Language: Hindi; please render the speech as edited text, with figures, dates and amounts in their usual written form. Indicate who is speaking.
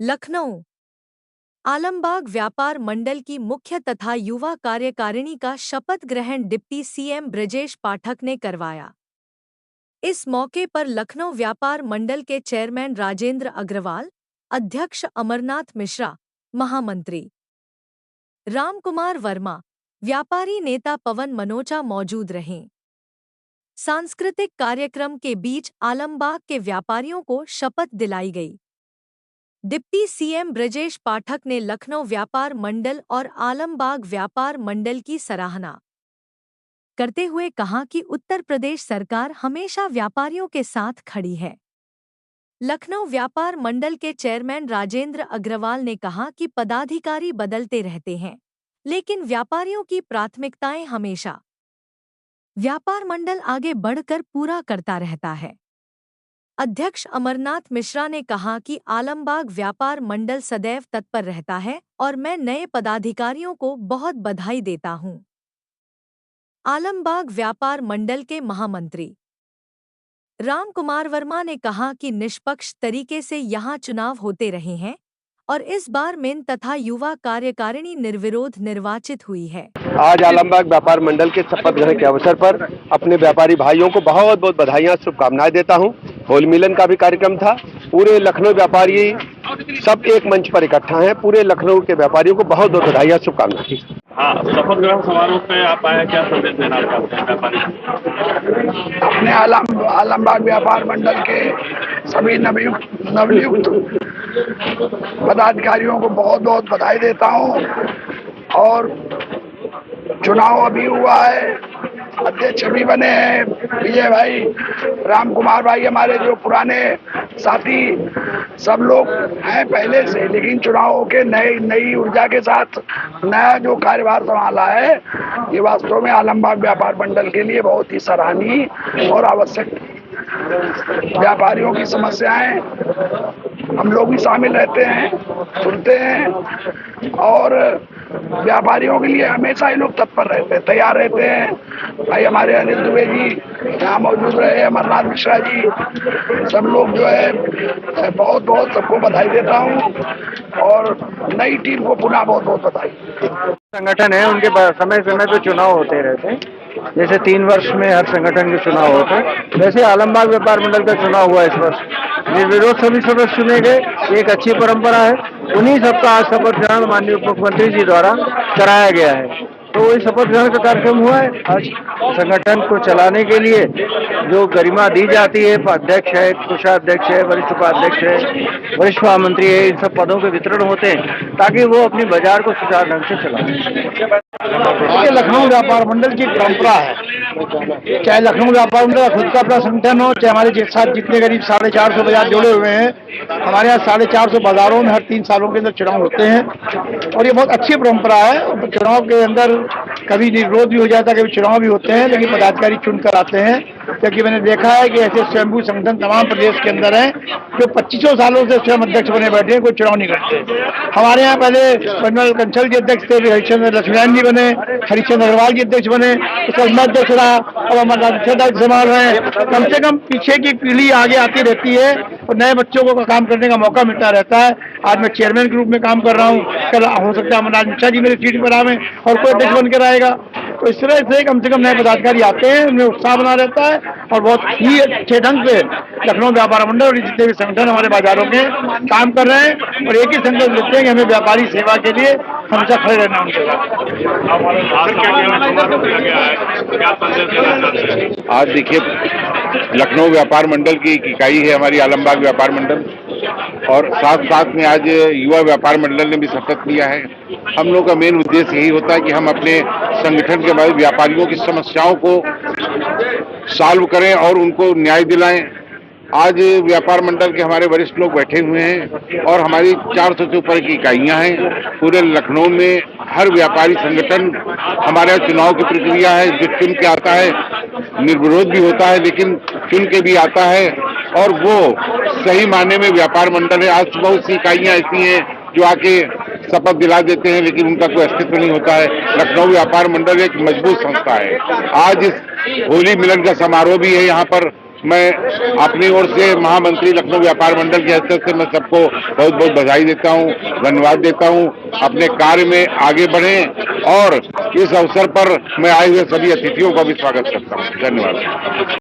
Speaker 1: लखनऊ आलमबाग व्यापार मंडल की मुख्य तथा युवा कार्यकारिणी का शपथ ग्रहण डिप्टी सीएम ब्रजेश पाठक ने करवाया। इस मौके पर लखनऊ व्यापार मंडल के चेयरमैन राजेंद्र अग्रवाल, अध्यक्ष अमरनाथ मिश्रा, महामंत्री रामकुमार वर्मा, व्यापारी नेता पवन मनोचा मौजूद रहे। सांस्कृतिक कार्यक्रम के बीच आलमबाग के व्यापारियों को शपथ दिलाई गई। डिप्टी सीएम ब्रजेश पाठक ने लखनऊ व्यापार मंडल और आलमबाग व्यापार मंडल की सराहना करते हुए कहा कि उत्तर प्रदेश सरकार हमेशा व्यापारियों के साथ खड़ी है। लखनऊ व्यापार मंडल के चेयरमैन राजेंद्र अग्रवाल ने कहा कि पदाधिकारी बदलते रहते हैं, लेकिन व्यापारियों की प्राथमिकताएं हमेशा व्यापार मंडल आगे बढ़कर पूरा करता रहता है। अध्यक्ष अमरनाथ मिश्रा ने कहा कि आलमबाग व्यापार मंडल सदैव तत्पर रहता है और मैं नए पदाधिकारियों को बहुत बधाई देता हूं। आलमबाग व्यापार मंडल के महामंत्री रामकुमार वर्मा ने कहा कि निष्पक्ष तरीके से यहां चुनाव होते रहे हैं और इस बार मेन तथा युवा कार्यकारिणी निर्विरोध निर्वाचित हुई है।
Speaker 2: आज आलमबाग व्यापार मंडल के शपथ ग्रहण के अवसर पर अपने व्यापारी भाइयों को बहुत बहुत बधाइयां, शुभकामनाएं देता हूं। होली मिलन का भी कार्यक्रम था। पूरे लखनऊ व्यापारी सब एक मंच पर इकट्ठा हैं। पूरे लखनऊ के व्यापारियों को बहुत बहुत बधाइयां, शुभकामनाएं।
Speaker 3: हाँ, शपथ ग्रहण समारोह पे आप आए, क्या संदेश देना चाहते हैं व्यापारी?
Speaker 4: अपने आलमबाग व्यापार मंडल के सभी नवनियुक्त पदाधिकारियों को बहुत बहुत बधाई देता हूँ। और चुनाव अभी हुआ है, अध्यक्ष भी बने हैं विजय भाई, राम कुमार भाई, हमारे जो पुराने साथी सब लोग हैं पहले से, लेकिन चुनावों के नई ऊर्जा के साथ नया जो कार्यभार संभाला है, ये वास्तव में आलमबाग व्यापार मंडल के लिए बहुत ही सराहनीय और आवश्यक। व्यापारियों की समस्याएं हम लोग भी शामिल रहते हैं, सुनते हैं और व्यापारियों के लिए हमेशा ही लोग तत्पर रहते हैं, तैयार रहते हैं। भाई हमारे अनिल दुबे जी यहाँ मौजूद रहे, अमरनाथ मिश्रा जी, सब लोग जो है बहुत बहुत सबको बधाई देता हूँ और नई टीम को पुनः बहुत बहुत बधाई।
Speaker 5: संगठन है, उनके समय समय पे चुनाव होते रहते हैं। जैसे 3 वर्ष में हर संगठन के चुनाव होते हैं, वैसे आलमबाग व्यापार मंडल का चुनाव हुआ इस वर्ष। निर्विरोध सभी सदस्य चुने गए, एक अच्छी परंपरा है। उन्हीं सबका आज शपथ ग्रहण माननीय उप मुख्यमंत्री जी द्वारा कराया गया है। तो वही शपथ ग्रहण का कार्यक्रम हुआ है। आज संगठन को चलाने के लिए जो गरिमा दी जाती है, अध्यक्ष है, कोषाध्यक्ष है, वरिष्ठ उपाध्यक्ष है, वरिष्ठ महामंत्री है, इन सब पदों के वितरण होते हैं ताकि वो अपनी बाजार को सुचारू ढंग से चलाएं। ये लखनऊ व्यापार मंडल की परंपरा है। चाहे लखनऊ व्यापार मंडल खुद का अपना संगठन हो, चाहे हमारे साथ जितने करीब 450 बाजार जुड़े हुए हैं, हमारे यहाँ 450 बाजारों में हर 3 सालों के अंदर चुनाव होते हैं और ये बहुत अच्छी परंपरा है। चुनाव के अंदर कभी निर्विरोध भी हो जाता है, कभी चुनाव भी होते हैं, लेकिन पदाधिकारी चुन कर आते हैं। क्योंकि मैंने देखा है कि ऐसे स्वयंभू संगठन तमाम प्रदेश के अंदर हैं जो 2500 सालों से स्वयं अध्यक्ष बने बैठे हैं, कोई चुनाव नहीं करते। हमारे यहाँ पहले कर्नल कंसल जी अध्यक्ष थे, हरिश्चंद्र लक्ष्मीनारायण जी बने, हरिश्चंद्र अग्रवाल जी अध्यक्ष बने, उसका मैं अध्यक्ष रहा, अब अमरनाथ अध्यक्ष संभाल रहे हैं। कम से कम पीछे की पीढ़ी आगे आती रहती है और नए बच्चों को काम करने का मौका मिलता रहता है। आज मैं चेयरमैन के रूप में काम कर रहा हूँ, कल हो सकता है अमरनाथ मिश्रा जी मेरी सीट पर आवे और कोई अध्यक्ष बनकर आएगा। तो इस तरह से कम कम नए पदाधिकारी आते हैं, उनमें उत्साह बना रहता है और बहुत ही अच्छे ढंग से लखनऊ व्यापार मंडल और जितने भी संगठन हमारे बाजारों के काम कर रहे हैं और एक ही संकल्प लेते हैं कि हमें व्यापारी सेवा के लिए हमेशा खड़े रहना उनके साथ।
Speaker 6: आज देखिए, लखनऊ व्यापार मंडल की एक इकाई है हमारी आलमबाग व्यापार मंडल, और साथ साथ में आज युवा व्यापार मंडल ने भी शपथ लिया है। हम लोग का मेन उद्देश्य यही होता है कि हम अपने संगठन के बाद व्यापारियों की समस्याओं को सॉल्व करें और उनको न्याय दिलाएं। आज व्यापार मंडल के हमारे वरिष्ठ लोग बैठे हुए हैं और हमारी 400 से ऊपर की इकाइयां हैं। पूरे लखनऊ में हर व्यापारी संगठन हमारे यहाँ चुनाव की प्रक्रिया है, जो चुन के आता है, निर्विरोध भी होता है लेकिन चुन के भी आता है और वो सही मायने में व्यापार मंडल है। आज बहुत सी इकाइयां ऐसी हैं जो आके शपथ दिला देते हैं लेकिन उनका कोई अस्तित्व नहीं होता है। लखनऊ व्यापार मंडल एक मजबूत संस्था है। आज इस होली मिलन का समारोह भी है यहाँ पर मैं अपनी ओर से महामंत्री लखनऊ व्यापार मंडल के हैसियत से मैं सबको बहुत बहुत बधाई देता हूँ, धन्यवाद देता हूँ। अपने कार्य में आगे बढ़ें और इस अवसर पर मैं आए हुए सभी अतिथियों का भी स्वागत करता हूँ। धन्यवाद।